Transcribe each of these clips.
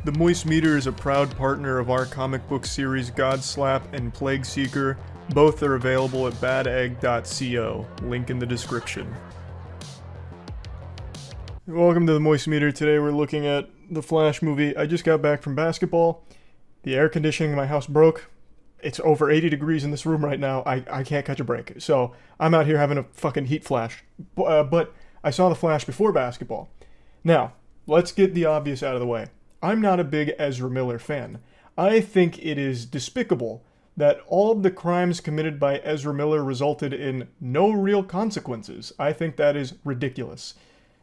The Moist Meter is a proud partner of our comic book series Godslap and Plague Seeker. Both are available at badegg.co, link in the description. Welcome to the Moist Meter. Today we're looking at the Flash movie. I just got back from basketball. The air conditioning in my house broke. It's over 80 degrees in this room right now. I can't catch a break. So I'm out here having a fucking heat flash. But I saw the Flash before basketball. Now, let's get the obvious out of the way. I'm not a big Ezra Miller fan. I think it is despicable that all of the crimes committed by Ezra Miller resulted in no real consequences. I think that is ridiculous.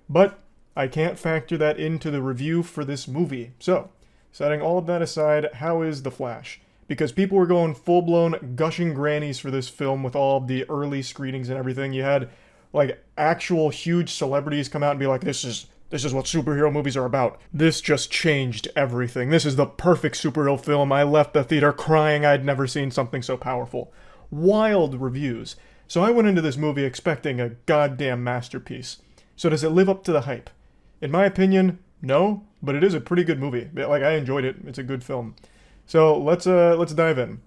But I can't factor that into the review for this movie. So, setting all of that aside, how is The Flash? Because people were going full-blown gushing grannies for this film with all of the early screenings and everything. You had, like, actual huge celebrities come out and be like, this is what superhero movies are about. This just changed everything. This is the perfect superhero film. I left the theater crying I'd never seen something so powerful. Wild reviews. So I went into this movie expecting a goddamn masterpiece. So does it live up to the hype? In my opinion, no, but it is a pretty good movie. Like, I enjoyed it. It's a good film. So let's dive in.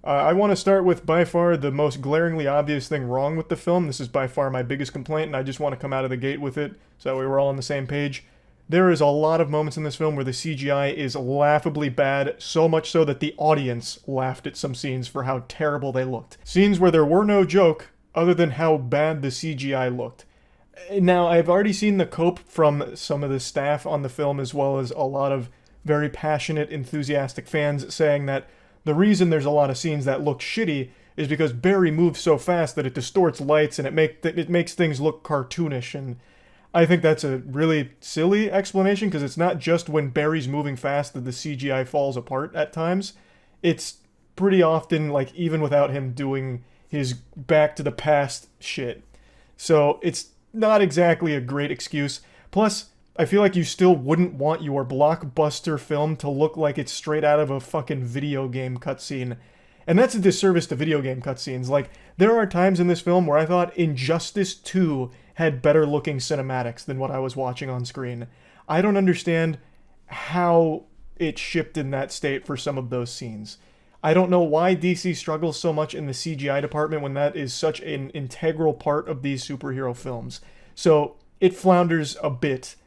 I want to start with by far the most glaringly obvious thing wrong with the film. This is by far my biggest complaint, and I just want to come out of the gate with it so that way we're all on the same page. There is a lot of moments in this film where the CGI is laughably bad, so much so that the audience laughed at some scenes for how terrible they looked. Scenes where there were no joke other than how bad the CGI looked. Now, I've already seen the cope from some of the staff on the film, as well as a lot of very passionate, enthusiastic fans saying that the reason there's a lot of scenes that look shitty is because Barry moves so fast that it distorts lights and it makes things look cartoonish. And I think that's a really silly explanation, because it's not just when Barry's moving fast that the CGI falls apart at times. It's pretty often, like, even without him doing his back to the past shit. So it's not exactly a great excuse. Plus, I feel like you still wouldn't want your blockbuster film to look like it's straight out of a fucking video game cutscene. And that's a disservice to video game cutscenes. Like, there are times in this film where I thought Injustice 2 had better looking cinematics than what I was watching on screen. I don't understand how it shipped in that state for some of those scenes. I don't know why DC struggles so much in the CGI department when that is such an integral part of these superhero films. So it flounders a bit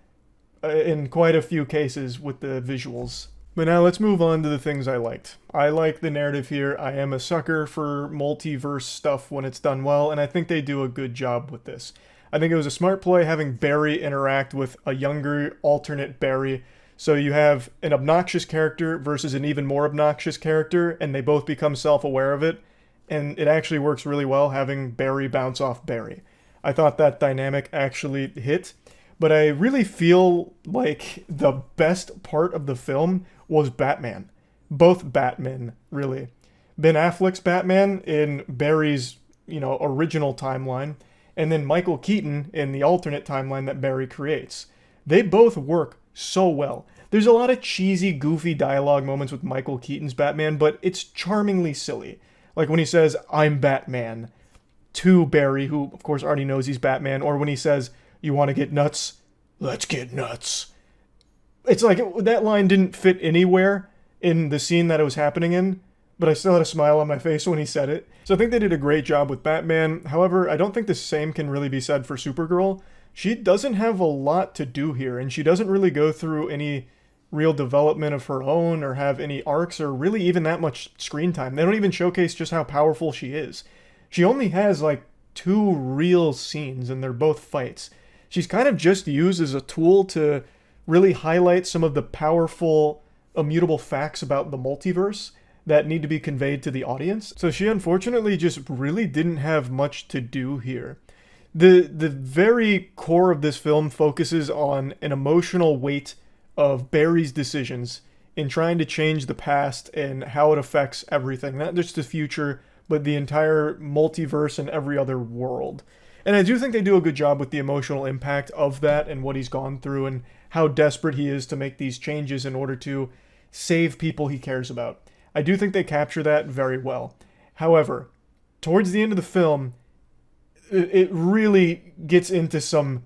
in quite a few cases with the visuals. But now let's move on to the things I liked. I like the narrative here. I am a sucker for multiverse stuff when it's done well, and I think they do a good job with this. I think it was a smart play having Barry interact with a younger alternate Barry. So you have an obnoxious character versus an even more obnoxious character, and they both become self-aware of it. And it actually works really well having Barry bounce off Barry. I thought that dynamic actually hit. But I really feel like the best part of the film was Batman. Both Batmen, really. Ben Affleck's Batman in Barry's, original timeline, and then Michael Keaton in the alternate timeline that Barry creates. They both work so well. There's a lot of cheesy, goofy dialogue moments with Michael Keaton's Batman, but it's charmingly silly. Like when he says, "I'm Batman," to Barry, who of course already knows he's Batman, or when he says, "You want to get nuts? Let's get nuts." It's like that line didn't fit anywhere in the scene that it was happening in, but I still had a smile on my face when he said it. So I think they did a great job with Batman. However, I don't think the same can really be said for Supergirl. She doesn't have a lot to do here, and she doesn't really go through any real development of her own or have any arcs or really even that much screen time. They don't even showcase just how powerful she is. She only has like 2 real scenes, and they're both fights. She's kind of just used as a tool to really highlight some of the powerful, immutable facts about the multiverse that need to be conveyed to the audience. So she unfortunately just really didn't have much to do here. The very core of this film focuses on an emotional weight of Barry's decisions in trying to change the past and how it affects everything. Not just the future, but the entire multiverse and every other world. And I do think they do a good job with the emotional impact of that and what he's gone through and how desperate he is to make these changes in order to save people he cares about. I do think they capture that very well. However, towards the end of the film, it really gets into some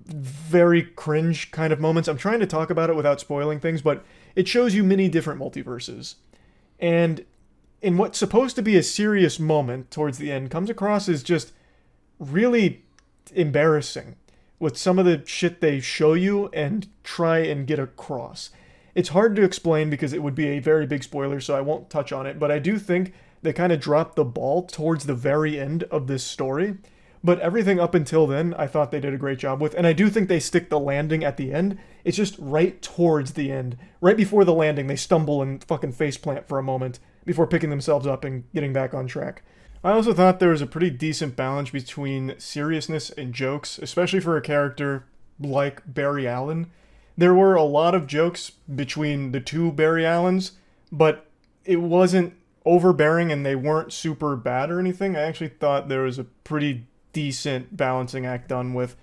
very cringe kind of moments. I'm trying to talk about it without spoiling things, but it shows you many different multiverses. And in what's supposed to be a serious moment towards the end, comes across as just really embarrassing with some of the shit they show you and try and get across. It's hard to explain because it would be a very big spoiler, so I won't touch on it, but I do think they kind of dropped the ball towards the very end of this story. But everything up until then, I thought they did a great job with, and I do think they stick the landing at the end. It's just right towards the end. Right before the landing, they stumble and fucking faceplant for a moment before picking themselves up and getting back on track. I also thought there was a pretty decent balance between seriousness and jokes, especially for a character like Barry Allen. There were a lot of jokes between the two Barry Allens, but it wasn't overbearing and they weren't super bad or anything. I actually thought there was a pretty decent balancing act done with,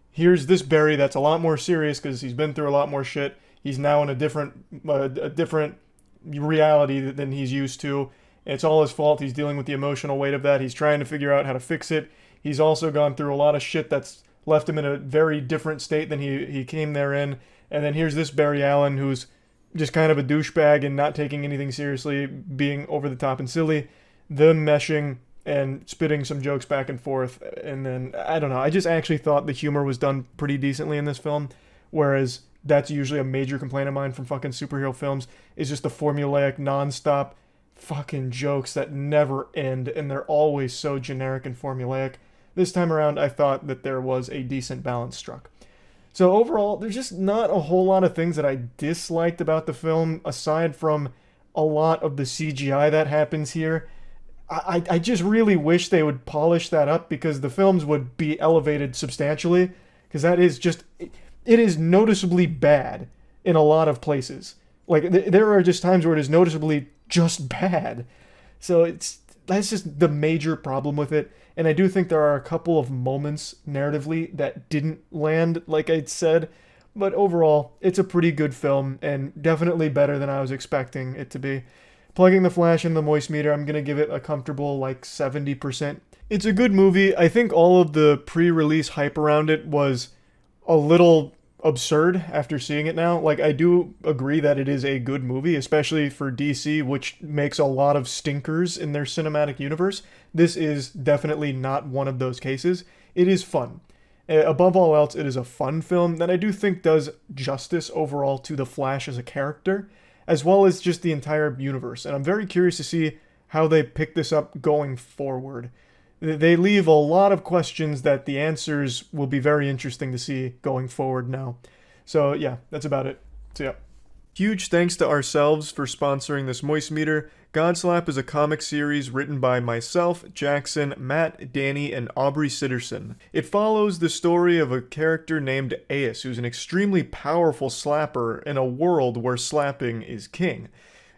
here's this Barry that's a lot more serious because he's been through a lot more shit. He's now in a different reality than he's used to. It's all his fault. He's dealing with the emotional weight of that. He's trying to figure out how to fix it. He's also gone through a lot of shit that's left him in a very different state than he came there in. And then here's this Barry Allen who's just kind of a douchebag and not taking anything seriously, being over the top and silly. Them meshing and spitting some jokes back and forth. And then, I don't know, I just actually thought the humor was done pretty decently in this film. Whereas that's usually a major complaint of mine from fucking superhero films, is just the formulaic, nonstop fucking jokes that never end, and they're always so generic and formulaic. This time around, I thought that there was a decent balance struck. So overall, there's just not a whole lot of things that I disliked about the film, aside from a lot of the CGI that happens here. I just really wish they would polish that up, because the films would be elevated substantially, because that is just, it is noticeably bad in a lot of places. Like, there are just times where it is noticeably just bad. So that's just the major problem with it. And I do think there are a couple of moments narratively that didn't land, like I'd said. But overall, it's a pretty good film, and definitely better than I was expecting it to be. Plugging the Flash in the Moist Meter, I'm going to give it a comfortable, like, 70%. It's a good movie. I think all of the pre-release hype around it was a little absurd after seeing it now. Like, I do agree that it is a good movie, especially for DC, which makes a lot of stinkers in their cinematic universe. This is definitely not one of those cases. It is fun. Above all else, it is a fun film that I do think does justice overall to the Flash as a character, as well as just the entire universe. And I'm very curious to see how they pick this up going forward. They leave a lot of questions that the answers will be very interesting to see going forward now. So yeah, that's about it. So yeah. Huge thanks to ourselves for sponsoring this Moist Meter. Godslap is a comic series written by myself, Jackson, Matt, Danny, and Aubrey Sitterson. It follows the story of a character named Ace, who's an extremely powerful slapper in a world where slapping is king.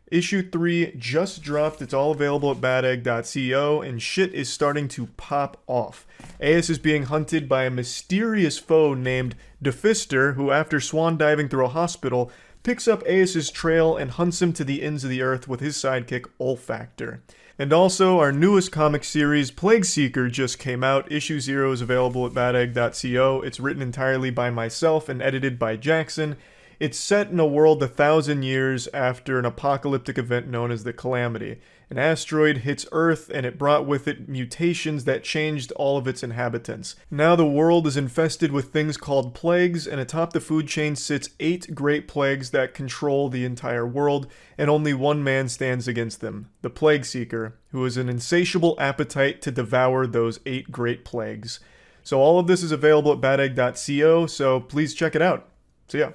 Issue 3 just dropped. It's all available at badegg.co, and shit is starting to pop off. Ace is being hunted by a mysterious foe named Defister, who, after swan diving through a hospital, picks up Ace's trail and hunts him to the ends of the earth with his sidekick, Olfactor. And also, our newest comic series, Plague Seeker, just came out. Issue 0 is available at badegg.co. It's written entirely by myself and edited by Jackson. It's set in a world 1,000 years after an apocalyptic event known as the Calamity. An asteroid hits Earth, and it brought with it mutations that changed all of its inhabitants. Now the world is infested with things called plagues, and atop the food chain sits 8 great plagues that control the entire world, and only one man stands against them, the Plague Seeker, who has an insatiable appetite to devour those 8 great plagues. So all of this is available at badegg.co, so please check it out. See ya.